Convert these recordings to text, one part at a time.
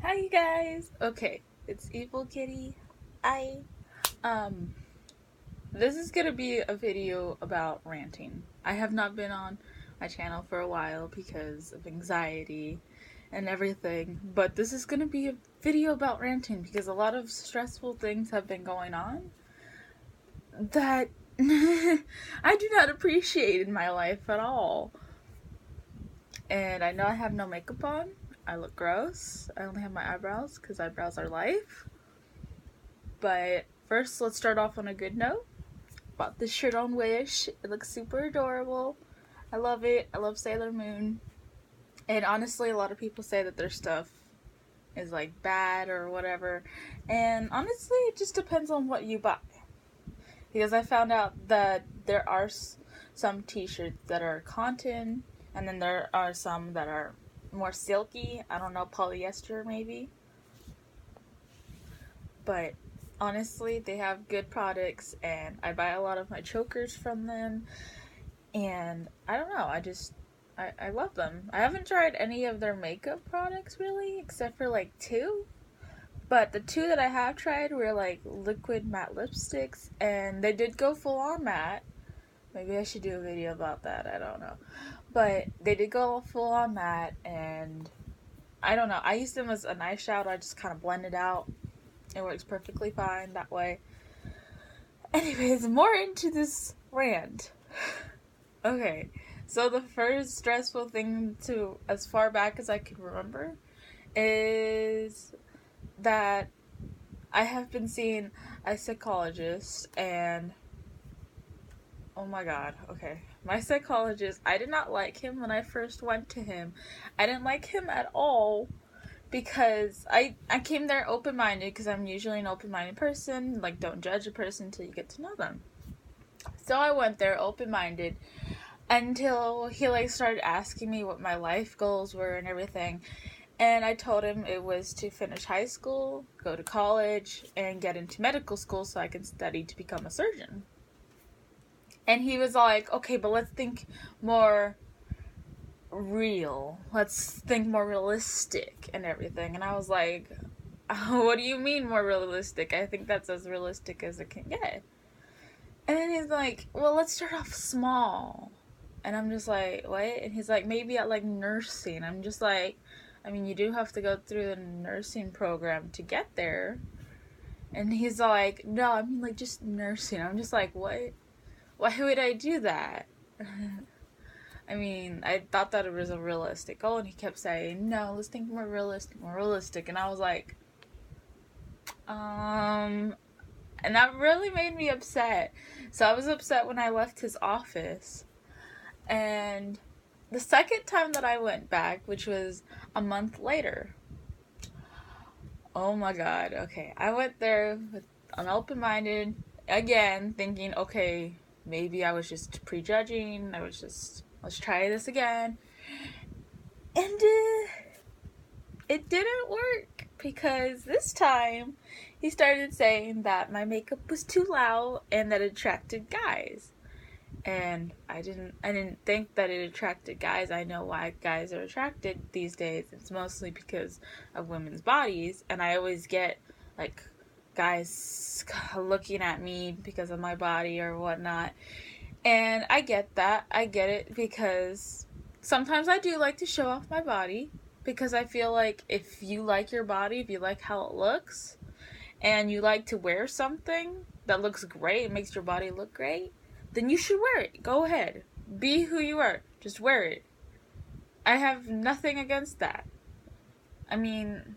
Hi you guys. Okay, it's Evil Kitty. I this is gonna be a video about ranting. I have not been on my channel for a while because of anxiety and everything, but this is gonna be a video about ranting because a lot of stressful things have been going on that I do not appreciate in my life at all. And I know I have no makeup on. I look gross. I only have my eyebrows because eyebrows are life. But first, let's start off on a good note. Bought this shirt on Wish. It looks super adorable. I love it. I love Sailor Moon. And honestly, a lot of people say that their stuff is like bad or whatever. And honestly, it just depends on what you buy. Because I found out that there are some t-shirts that are cotton, and then there are some that are more silky. I don't know, polyester maybe. But honestly, they have good products, and I buy a lot of my chokers from them. And I don't know, I love them. I haven't tried any of their makeup products really, except for like two. But the two that I have tried were like liquid matte lipsticks, and they did go full on matte. Maybe I should do a video about that, I don't know. But they did go full on matte, and I don't know. I use them as an eyeshadow. I just kind of blend it out. It works perfectly fine that way. Anyways, more into this rant. Okay, so the first stressful thing to, as far back as I can remember, is that I have been seeing a psychologist, and oh my god, okay. My psychologist, I did not like him when I first went to him. I didn't like him at all because I came there open-minded because I'm usually an open-minded person. Like, don't judge a person until you get to know them. So I went there open-minded until he like started asking me what my life goals were and everything. And I told him it was to finish high school, go to college, and get into medical school so I can study to become a surgeon. And he was like, okay, but let's think more real. Let's think more realistic and everything. And I was like, what do you mean more realistic? I think that's as realistic as it can get. And then he's like, well, let's start off small. And I'm just like, what? And he's like, maybe at like nursing. I'm just like, I mean, you do have to go through the nursing program to get there. And he's like, no, I mean like just nursing. I'm just like, what? Why would I do that? I mean, I thought that it was a realistic goal, and he kept saying, no, let's think more realistic. And I was like, and that really made me upset. So I was upset when I left his office. And the second time that I went back, which was a month later, oh my god, okay, I went there with an open-minded, again, thinking, okay, maybe I was just prejudging, let's try this again. And it didn't work, because this time he started saying that my makeup was too loud and that it attracted guys. And I didn't think that it attracted guys. I know why guys are attracted these days. It's mostly because of women's bodies, and I always get like guys looking at me because of my body or whatnot. And I get that. I get it, because sometimes I do like to show off my body, because I feel like if you like your body, if you like how it looks, and you like to wear something that looks great, it makes your body look great, then you should wear it. Go ahead. Be who you are. Just wear it. I have nothing against that. I mean,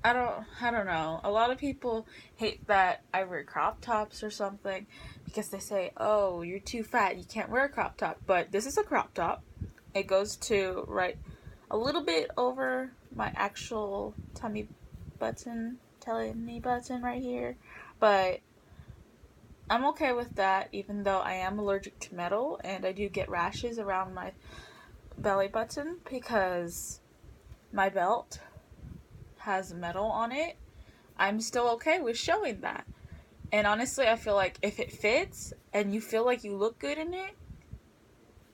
I don't know. A lot of people hate that I wear crop tops or something because they say, oh, you're too fat, you can't wear a crop top. But this is a crop top. It goes to right a little bit over my actual tummy button right here. But I'm okay with that, even though I am allergic to metal, and I do get rashes around my belly button because my belt has metal on it. I'm still okay with showing that. And honestly, I feel like if it fits and you feel like you look good in it,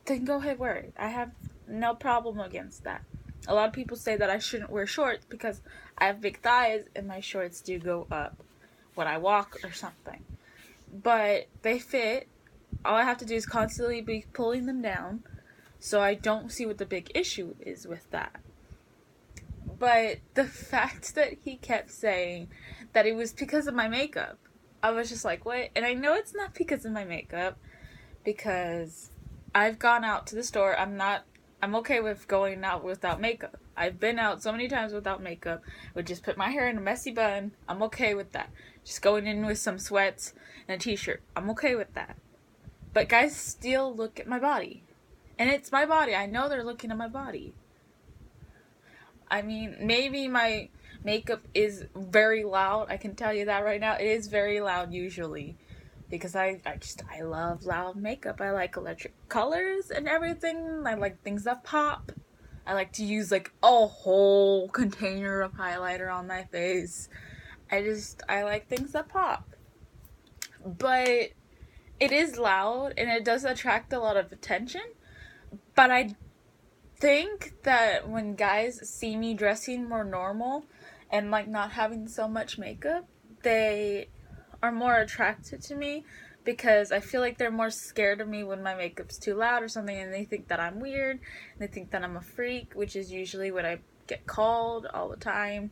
then go ahead, wear it. I have no problem against that. A lot of people say that I shouldn't wear shorts because I have big thighs and my shorts do go up when I walk or something. But they fit. All I have to do is constantly be pulling them down, so I don't see what the big issue is with that. But the fact that he kept saying that it was because of my makeup, I was just like, what? And I know it's not because of my makeup, because I've gone out to the store. I'm okay with going out without makeup. I've been out so many times without makeup. Would just put my hair in a messy bun. I'm okay with that. Just going in with some sweats and a t-shirt. I'm okay with that. But guys still look at my body. And it's my body. I know they're looking at my body. I mean, maybe my makeup is very loud. I can tell you that right now. It is very loud usually. Because I love loud makeup. I like electric colors and everything. I like things that pop. I like to use like a whole container of highlighter on my face. I like things that pop. But it is loud and it does attract a lot of attention. But I think that when guys see me dressing more normal and like not having so much makeup, they are more attracted to me because I feel like they're more scared of me when my makeup's too loud or something, and they think that I'm weird and they think that I'm a freak, which is usually what I get called all the time.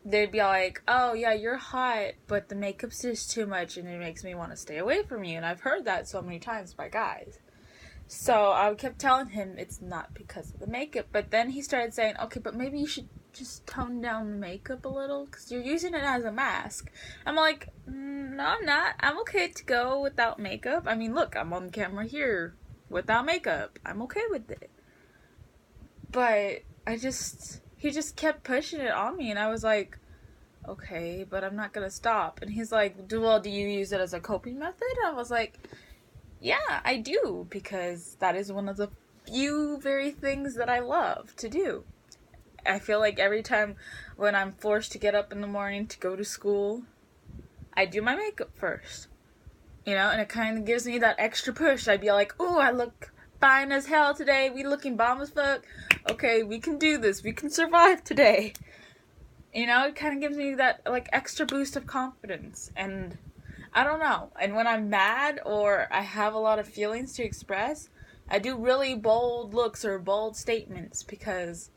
They'd be like, oh yeah, you're hot, but the makeup's just too much and it makes me want to stay away from you. And I've heard that so many times by guys. So I kept telling him it's not because of the makeup. But then he started saying, okay, but maybe you should just tone down the makeup a little because you're using it as a mask. I'm like, no, I'm not. I'm okay to go without makeup. I mean, look, I'm on camera here without makeup. I'm okay with it. But he just kept pushing it on me, and I was like, okay, but I'm not gonna stop. And he's like, do you use it as a coping method? I was like, yeah, I do, because that is one of the few very things that I love to do. I feel like every time when I'm forced to get up in the morning to go to school, I do my makeup first. You know, and it kind of gives me that extra push. I'd be like, oh, I look fine as hell today. We looking bomb as fuck. Okay, we can do this. We can survive today. You know, it kind of gives me that, like, extra boost of confidence. And I don't know. And when I'm mad or I have a lot of feelings to express, I do really bold looks or bold statements because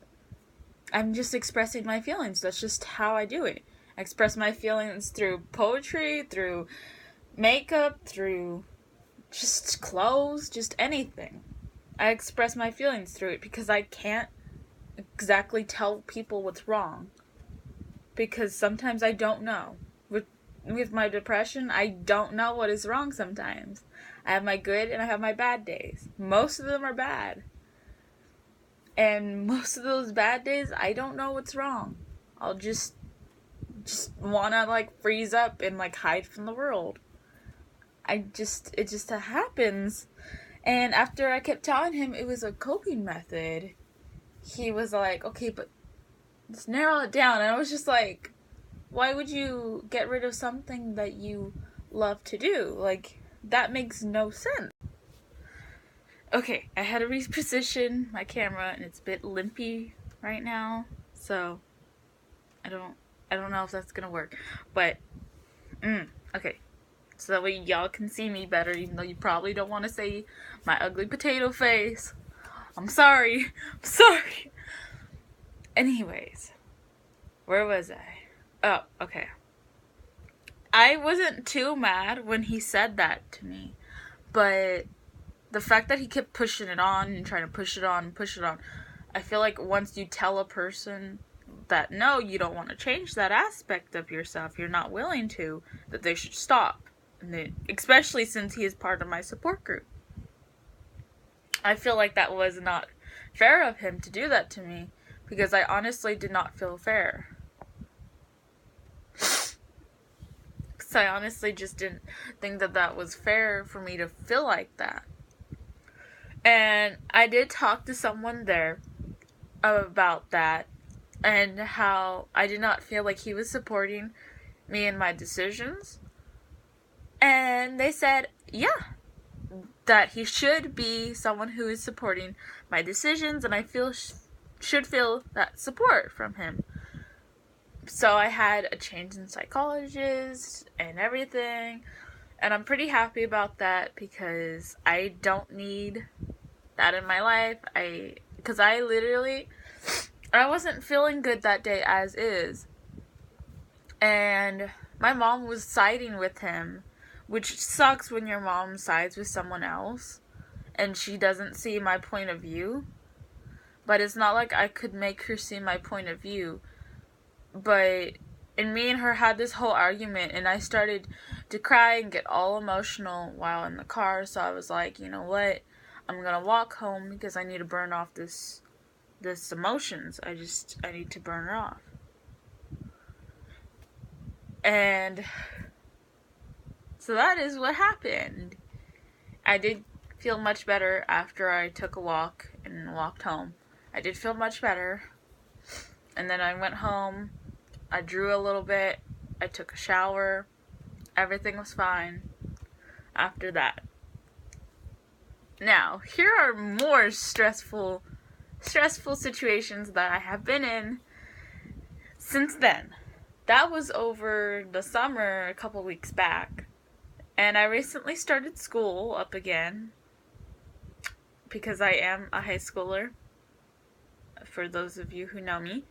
I'm just expressing my feelings. That's just how I do it. I express my feelings through poetry, through makeup, through just clothes, just anything. I express my feelings through it because I can't exactly tell people what's wrong. Because sometimes I don't know. With my depression, I don't know what is wrong sometimes. I have my good and I have my bad days. Most of them are bad. And most of those bad days, I don't know what's wrong. I'll just wanna, like, freeze up and, like, hide from the world. It just happens. And after I kept telling him it was a coping method, he was like, okay, but let's narrow it down. And I was just like, why would you get rid of something that you love to do? Like, that makes no sense. Okay, I had to reposition my camera and it's a bit limpy right now, so I don't know if that's gonna work. But okay. So that way y'all can see me better, even though you probably don't want to see my ugly potato face. I'm sorry. I'm sorry. Anyways, where was I? Oh, okay. I wasn't too mad when he said that to me, but the fact that he kept pushing it on and trying to push it on and push it on, I feel like once you tell a person that no, you don't want to change that aspect of yourself, you're not willing to, that they should stop. And especially since he is part of my support group. I feel like that was not fair of him to do that to me, because I honestly did not feel fair. Because I honestly just didn't think that that was fair for me to feel like that. And I did talk to someone there about that, and how I did not feel like he was supporting me in my decisions. And they said, yeah, that he should be someone who is supporting my decisions, and I feel should feel that support from him. So I had a change in psychologist and everything, and I'm pretty happy about that because I don't need that in my life. Because I wasn't feeling good that day as is. And my mom was siding with him, which sucks when your mom sides with someone else and she doesn't see my point of view. But it's not like I could make her see my point of view. And me and her had this whole argument, and I started to cry and get all emotional while in the car. So I was like, you know what? I'm gonna walk home because I need to burn off this emotions. I need to burn it off. And so that is what happened. I did feel much better after I took a walk and walked home. I did feel much better. And then I went home. I drew a little bit. I took a shower. Everything was fine after that. Now, here are more stressful situations that I have been in since then. That was over the summer a couple weeks back. And I recently started school up again because I am a high schooler. For those of you who know me,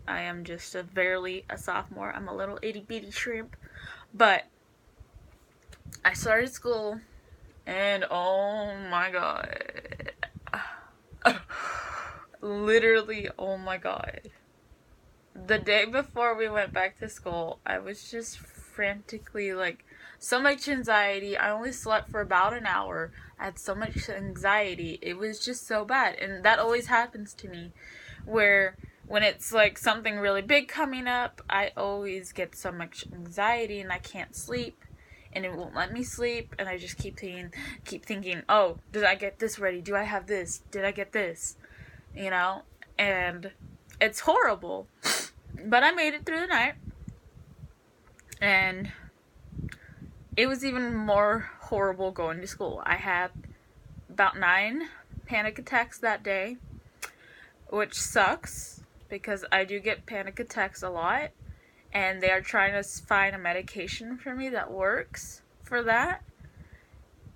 I am just barely a sophomore. I'm a little itty bitty shrimp. But I started school, and oh my god. Literally, oh my god. The day before we went back to school, I was just frantically, so much anxiety. I only slept for about an hour. I had so much anxiety. It was just so bad. And that always happens to me, where when it's something really big coming up, I always get so much anxiety and I can't sleep. And it won't let me sleep. And I just keep thinking, oh, did I get this ready? Do I have this? Did I get this? And it's horrible. But I made it through the night. And it was even more horrible going to school. I had about 9 panic attacks that day, which sucks because I do get panic attacks a lot. And they are trying to find a medication for me that works for that.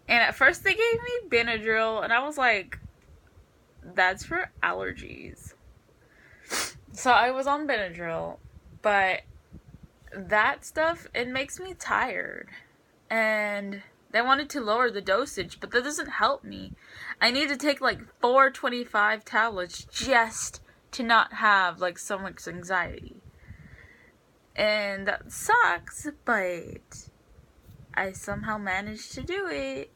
And at first they gave me Benadryl, and I was like, that's for allergies. So I was on Benadryl, but that stuff, it makes me tired. And they wanted to lower the dosage, but that doesn't help me. I need to take 425 tablets just to not have so much anxiety. And that sucks, but I somehow managed to do it.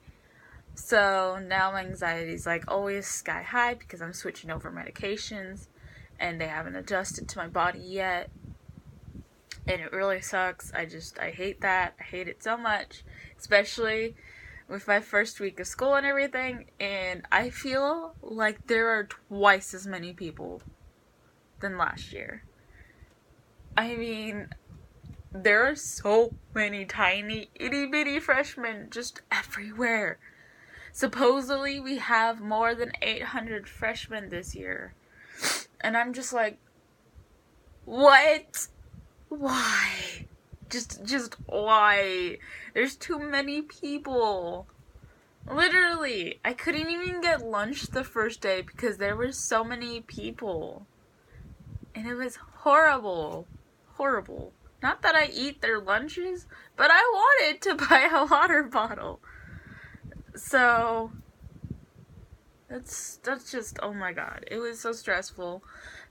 So now my anxiety is always sky high because I'm switching over medications and they haven't adjusted to my body yet. And it really sucks. I hate that. I hate it so much, especially with my first week of school and everything. And I feel like there are twice as many people than last year. I mean, there are so many tiny itty bitty freshmen just everywhere. Supposedly we have more than 800 freshmen this year. And I'm just like, what? Why? Just why? There's too many people. Literally, I couldn't even get lunch the first day because there were so many people. And it was horrible. Horrible. Not that I eat their lunches, but I wanted to buy a water bottle. So, that's just, oh my god. It was so stressful.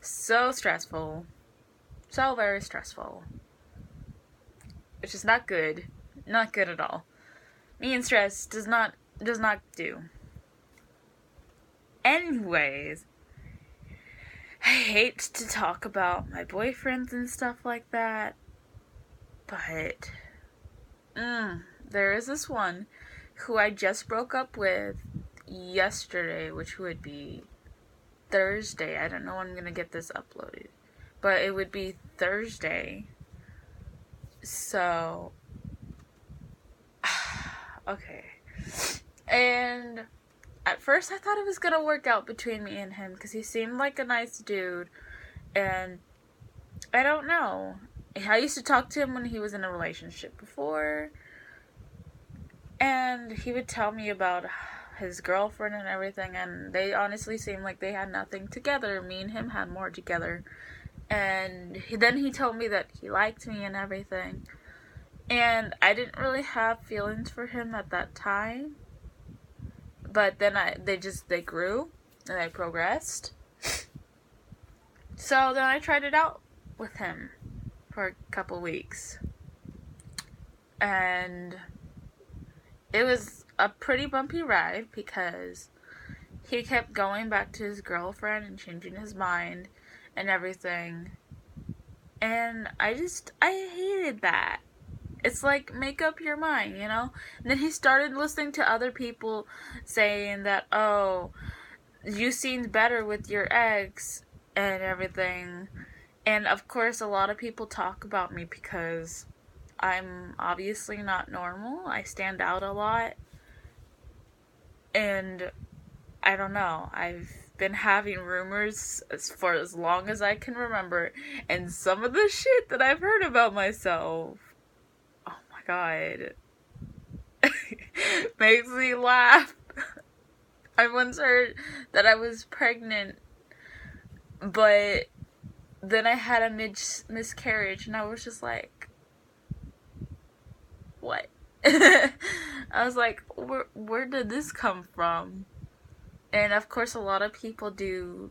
So stressful. So very stressful. Which is not good. Not good at all. Me and stress does not do. Anyways, I hate to talk about my boyfriends and stuff like that, but there is this one who I just broke up with yesterday, which would be Thursday. I don't know when I'm gonna get this uploaded, but it would be Thursday. So, okay. And at first I thought it was gonna work out between me and him because he seemed like a nice dude, and I don't know. I used to talk to him when he was in a relationship before, and he would tell me about his girlfriend and everything, and they honestly seemed like they had nothing together. Me and him had more together. And then he told me that he liked me and everything. And I didn't really have feelings for him at that time. But then they grew and they progressed. So then I tried it out with him for a couple weeks. And it was a pretty bumpy ride because he kept going back to his girlfriend and changing his mind and everything. And I hated that. It's like, make up your mind, you know? And then he started listening to other people saying that, oh, you seemed better with your ex and everything. And of course, a lot of people talk about me because I'm obviously not normal. I stand out a lot. And I don't know. I've been having rumors for as long as I can remember. And some of the shit that I've heard about myself, oh my god, makes me laugh. I once heard that I was pregnant, but then I had a miscarriage, and I was just like, what? I was like, where did this come from? And of course, a lot of people do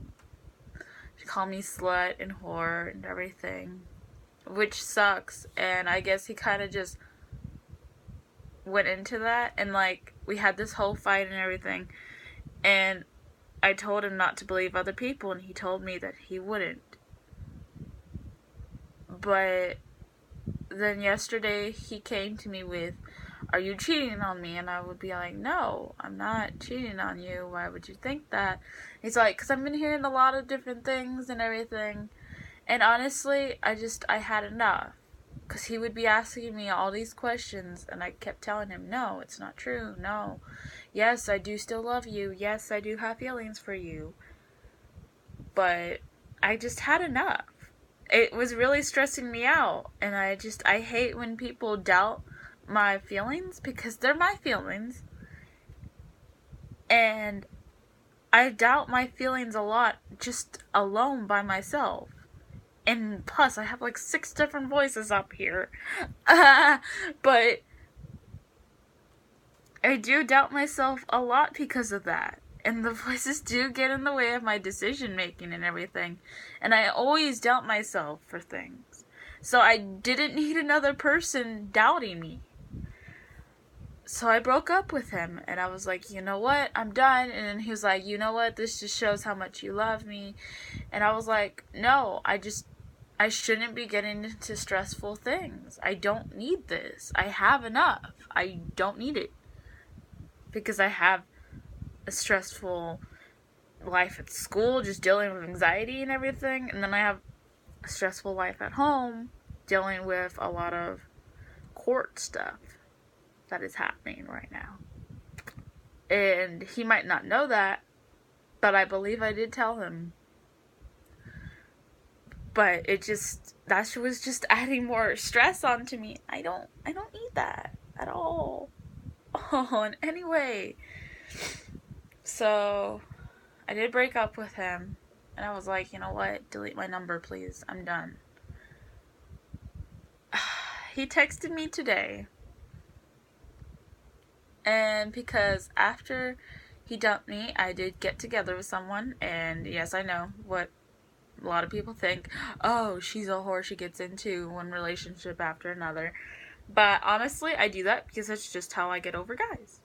call me slut and whore and everything, which sucks. And I guess he kind of just went into that, and like, we had this whole fight and everything, and I told him not to believe other people, and he told me that he wouldn't. But then yesterday he came to me with, are you cheating on me? And I would be like, no, I'm not cheating on you. Why would you think that? He's like, because I've been hearing a lot of different things and everything. And honestly, I had enough. Because he would be asking me all these questions, and I kept telling him, no, it's not true, no. Yes, I do still love you. Yes, I do have feelings for you. But I just had enough. It was really stressing me out. And I hate when people doubt my feelings, because they're my feelings. And I doubt my feelings a lot just alone by myself. And plus, I have like 6 different voices up here. But I do doubt myself a lot because of that. And the voices do get in the way of my decision making and everything. And I always doubt myself for things. So I didn't need another person doubting me. So I broke up with him, and I was like, you know what, I'm done. And then he was like, you know what, this just shows how much you love me. And I was like, no, I shouldn't be getting into stressful things. I don't need this. I have enough. I don't need it. Because I have a stressful life at school, just dealing with anxiety and everything. And then I have a stressful life at home, dealing with a lot of court stuff that is happening right now. And he might not know that, but I believe I did tell him. But that was just adding more stress onto me. I don't need that at all. Oh, and anyway, so I did break up with him, and I was like, you know what, delete my number, please, I'm done. He texted me today, and because after he dumped me, I did get together with someone, and yes, I know what a lot of people think, oh, she's a whore, she gets into one relationship after another. But honestly, I do that because that's just how I get over guys.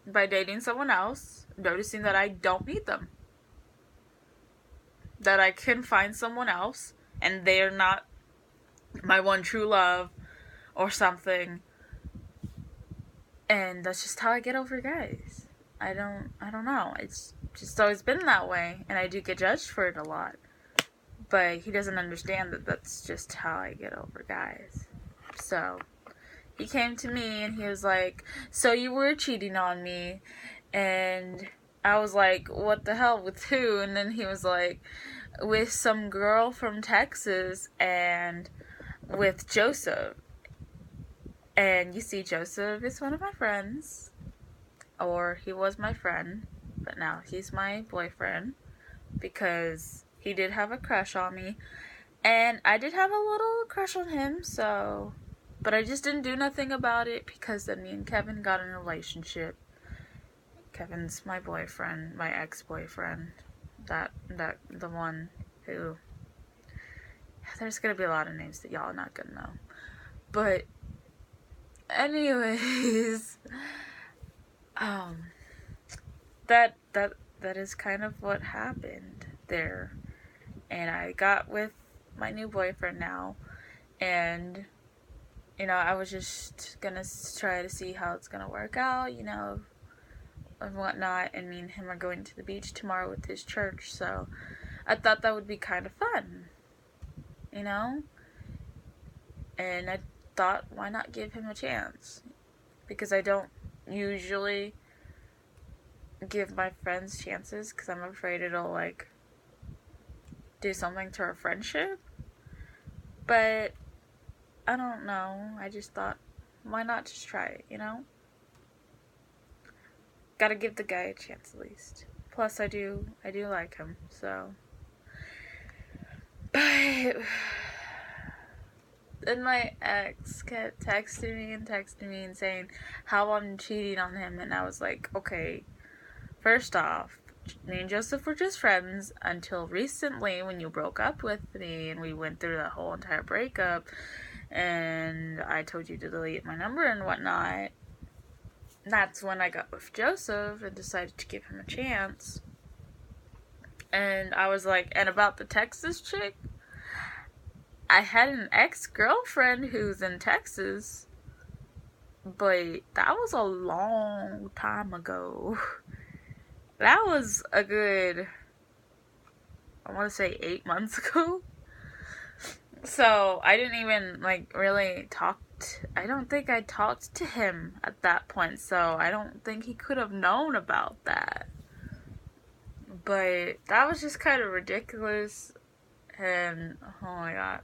By dating someone else, noticing that I don't need them. That I can find someone else, and they're not my one true love or something. And that's just how I get over guys. I don't know. It's just always been that way, and I do get judged for it a lot. But he doesn't understand that that's just how I get over guys. So he came to me and he was like, so you were cheating on me, and I was like, what the hell, with who? And then he was like, with some girl from Texas and with Joseph. And you see, Joseph is one of my friends, or he was my friend, but now he's my boyfriend because he did have a crush on me. And I did have a little crush on him, so. But I just didn't do nothing about it because then me and Kevin got in a relationship. Kevin's my boyfriend, my ex-boyfriend. The one who. There's gonna be a lot of names that y'all are not gonna know. But, anyways. That is kind of what happened there. And I got with my new boyfriend now. And, I was just gonna try to see how it's gonna work out, and whatnot. And me and him are going to the beach tomorrow with his church, so I thought that would be kind of fun, And I thought, why not give him a chance? Because I don't usually give my friends chances because I'm afraid it'll, do something to our friendship. But I don't know. I just thought, why not just try it, Gotta give the guy a chance at least. Plus, I do like him, so. But then my ex kept texting me and saying how I'm cheating on him, and I was like, okay, first off, me and Joseph were just friends until recently when you broke up with me and we went through that whole entire breakup and I told you to delete my number and whatnot. That's when I got with Joseph and decided to give him a chance. And I was like, and about the Texas chick, I had an ex-girlfriend who's in Texas, but that was a long time ago. That was a good, I want to say 8 months ago. So I didn't even really I don't think I talked to him at that point, so I don't think he could have known about that. But that was just kind of ridiculous, and oh my god.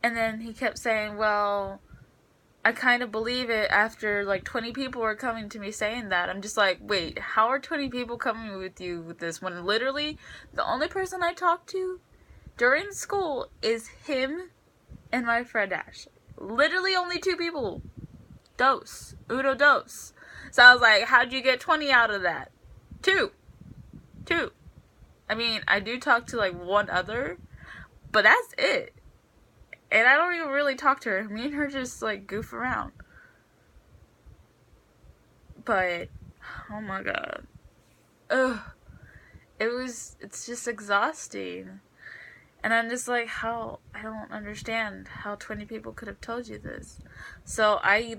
And then he kept saying, well, I kind of believe it after 20 people were coming to me saying that. I'm just like, wait, how are 20 people coming with you with this when literally the only person I talked to during school is him and my friend Ash. Literally only 2 people. Uno dos. So I was like, how'd you get 20 out of that? 2. I mean, I do talk to one other, but that's it. And I don't even really talk to her. Me and her just goof around. But, oh my god. Ugh. It's just exhausting. And I'm just like, I don't understand how 20 people could have told you this. So I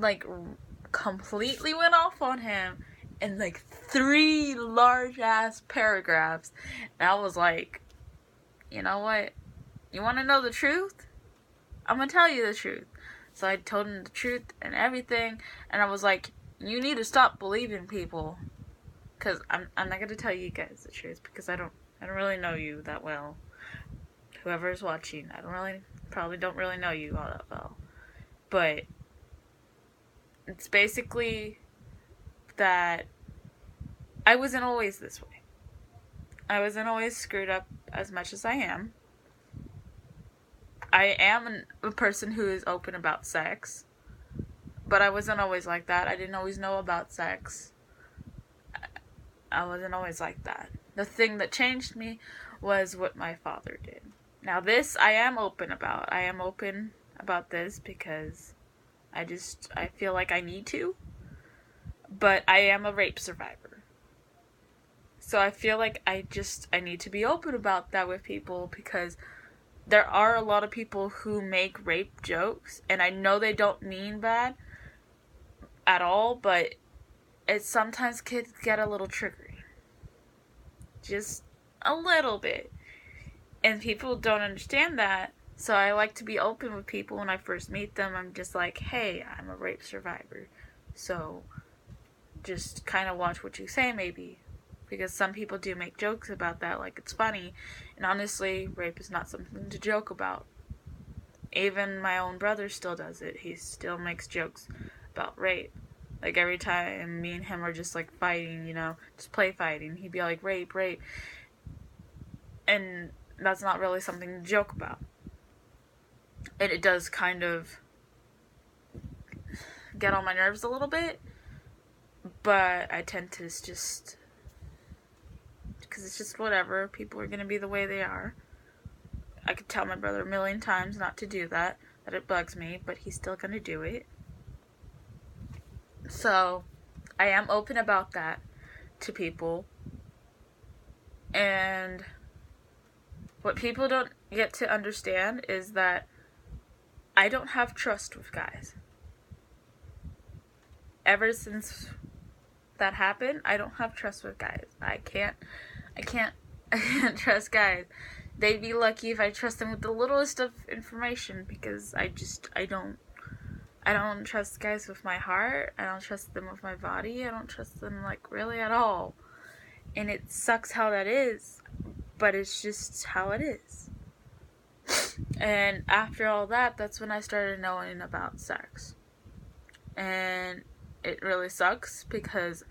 completely went off on him in 3 large ass paragraphs. And I was like, you know what? You want to know the truth? I'm going to tell you the truth. So I told him the truth and everything. And I was like, you need to stop believing people. Because I'm not going to tell you guys the truth. Because I don't really know you that well. Whoever's watching, probably don't really know you all that well. But it's basically that I wasn't always this way. I wasn't always screwed up as much as I am. I am a person who is open about sex. But I wasn't always like that. I didn't always know about sex. I wasn't always like that. The thing that changed me was what my father did. Now this I am open about. I am open about this because I feel like I need to. But I am a rape survivor. So I feel like I need to be open about that with people because there are a lot of people who make rape jokes and I know they don't mean bad at all, but sometimes kids get a little triggery. Just a little bit. And people don't understand that. So I like to be open with people when I first meet them. I'm just like, hey, I'm a rape survivor. So just kind of watch what you say maybe. because some people do make jokes about that, like it's funny. And honestly, rape is not something to joke about. Even my own brother still does it. He still makes jokes about rape. Like every time me and him are just like fighting, just play fighting, he'd be like, rape, rape. And that's not really something to joke about. And it does kind of get on my nerves a little bit, but I tend to just, because it's just whatever, people are going to be the way they are. I could tell my brother a million times not to do that it bugs me, but he's still going to do it. So, I am open about that to people. And what people don't get to understand is that I don't have trust with guys. Ever since that happened, I don't have trust with guys. I can't trust guys. They'd be lucky if I trust them with the littlest of information, because I don't trust guys with my heart. I don't trust them with my body. I don't trust them, like, really at all. And it sucks how that is, but it's just how it is. And after all that, that's when I started knowing about sex. And it really sucks because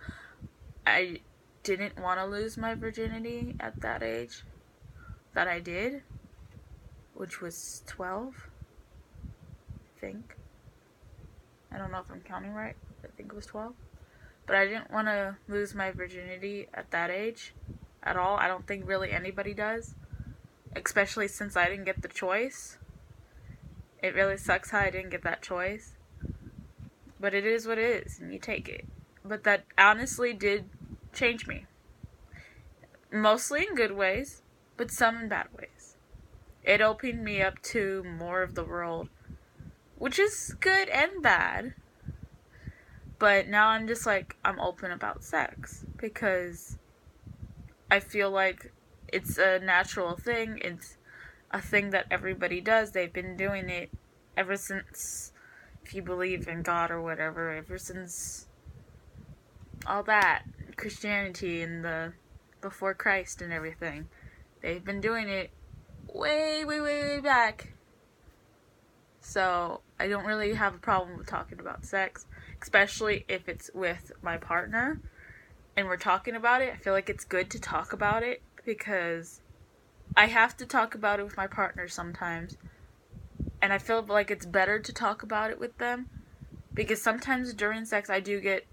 I didn't want to lose my virginity at that age that I did, which was 12, I think. I don't know if I'm counting right. I think it was 12. But I didn't want to lose my virginity at that age at all. I don't think really anybody does, especially since I didn't get the choice. It really sucks how I didn't get that choice. But it is what it is, and you take it. But that honestly did change me. Mostly in good ways, but some in bad ways. It opened me up to more of the world, which is good and bad. But now I'm just like, I'm open about sex, because I feel like it's a natural thing. It's a thing that everybody does. They've been doing it ever since, if you believe in God or whatever, ever since all that, Christianity and the before Christ and everything. They've been doing it way, way, way, way back. So I don't really have a problem with talking about sex, especially if it's with my partner and we're talking about it. I feel like it's good to talk about it, because I have to talk about it with my partner sometimes. And I feel like it's better to talk about it with them, because sometimes during sex I do get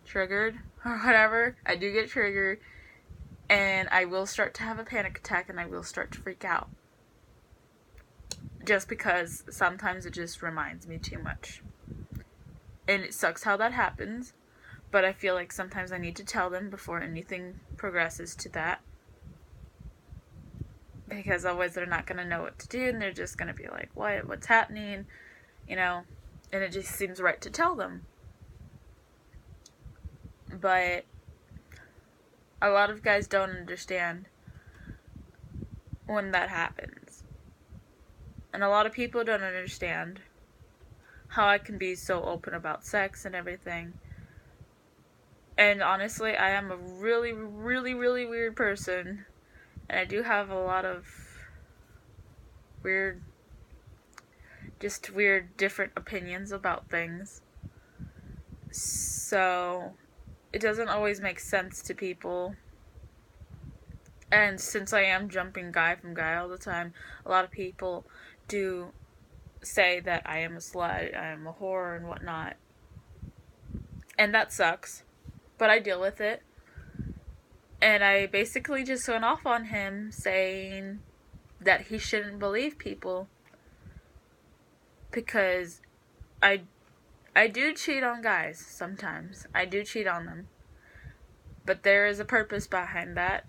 triggered or whatever. I do get triggered, and I will start to have a panic attack, and I will start to freak out. Just because sometimes it just reminds me too much. And it sucks how that happens, but I feel like sometimes I need to tell them before anything progresses to that. Because otherwise they're not going to know what to do, and they're just going to be like, what's happening? And it just seems right to tell them. But a lot of guys don't understand when that happens. And a lot of people don't understand how I can be so open about sex and everything. And honestly, I am a really, really, really weird person. And I do have a lot of weird, different opinions about things. So it doesn't always make sense to people. And since I am jumping guy from guy all the time, a lot of people do say that I am a slut, I am a whore, and whatnot. And that sucks. But I deal with it. And I basically just went off on him, saying that he shouldn't believe people. Because I do cheat on guys sometimes. I do cheat on them. But there is a purpose behind that.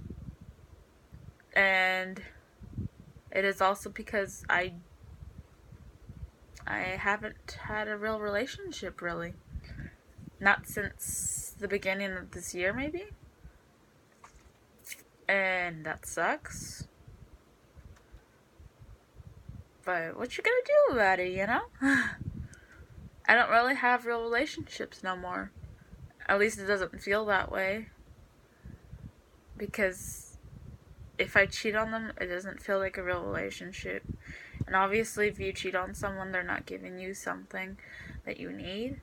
And it is also because I haven't had a real relationship, really. Not since the beginning of this year, maybe? And that sucks. But what you gonna do about it, I don't really have real relationships no more. At least it doesn't feel that way. because if I cheat on them, it doesn't feel like a real relationship. And obviously, if you cheat on someone, they're not giving you something that you need.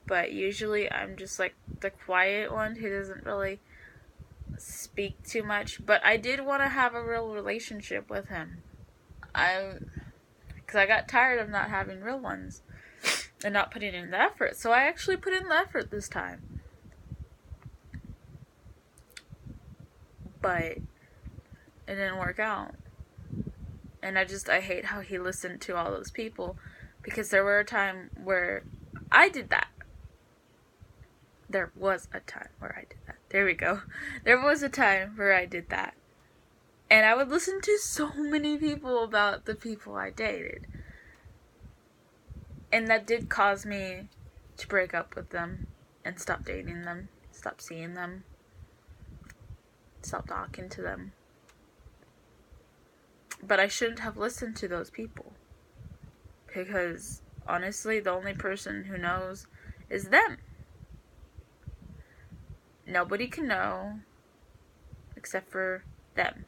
But usually, I'm just like the quiet one who doesn't really speak too much. But I did want to have a real relationship with him. Because I got tired of not having real ones and not putting in the effort. So I actually put in the effort this time. But it didn't work out. And I hate how he listened to all those people, because there were a time where I did that. There was a time where I did that. There we go. There was a time where I did that. And I would listen to so many people about the people I dated. And that did cause me to break up with them and stop dating them, stop seeing them, stop talking to them. But I shouldn't have listened to those people. Because, honestly, the only person who knows is them. Nobody can know except for them.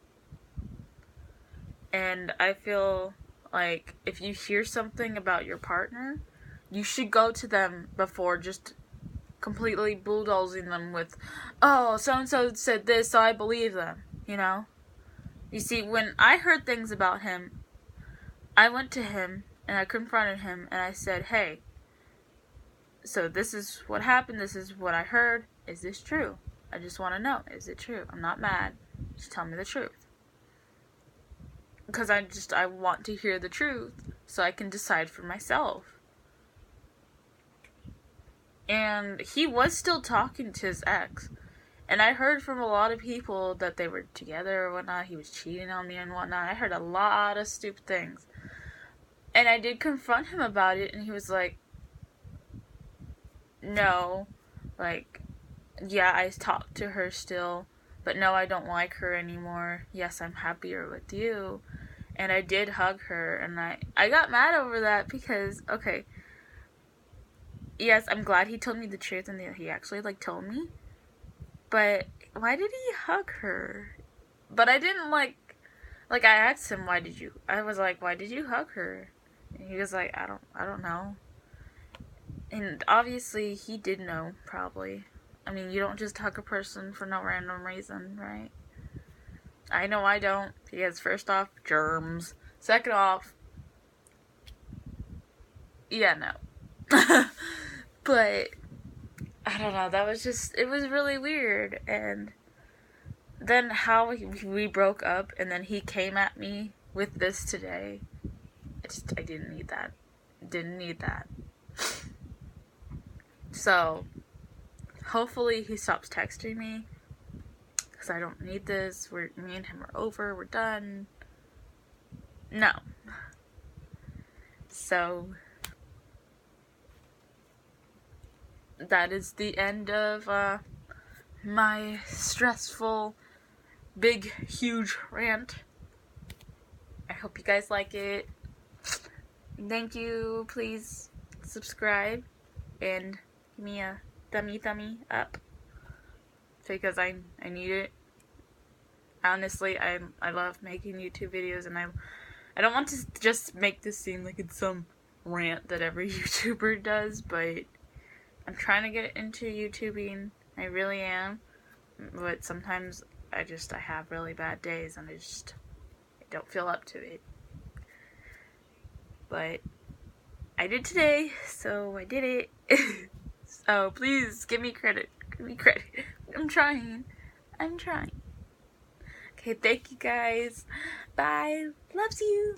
And I feel like if you hear something about your partner, you should go to them before just completely bulldozing them with, oh, so-and-so said this, so I believe them, you know? You see, when I heard things about him, I went to him and I confronted him and I said, hey, so this is what happened, this is what I heard, is this true? I just want to know, is it true? I'm not mad, just tell me the truth. Because I want to hear the truth so I can decide for myself. And he was still talking to his ex. And I heard from a lot of people that they were together or whatnot. He was cheating on me and whatnot. I heard a lot of stupid things. And I did confront him about it, and he was like, no. Like, yeah, I talk to her still. But no, I don't like her anymore. Yes, I'm happier with you. And I did hug her, and I got mad over that because, okay, yes, I'm glad he told me the truth and that he actually, like, told me. But why did he hug her? But I didn't, like, I asked him, I was like, why did you hug her? And he was like, I don't know. And obviously, he did know, probably. I mean, you don't just hug a person for no random reason, right? I know I don't, because first off, germs. Second off, yeah, no. But, I don't know, it was really weird. And then how we broke up, and then he came at me with this today. I didn't need that. Didn't need that. So, hopefully he stops texting me. Because I don't need this. Me and him are over. We're done. No. So, that is the end of my stressful, big, huge rant. I hope you guys like it. Thank you. Please subscribe and give me a thumbie up. Because I need it. Honestly, I love making YouTube videos, and I don't want to just make this seem like it's some rant that every YouTuber does, but I'm trying to get into YouTubing. I really am. But sometimes I have really bad days, and I don't feel up to it. But I did today, so I did it. So please give me credit. Give me credit. I'm trying. Okay, thank you guys. Bye. Loves you.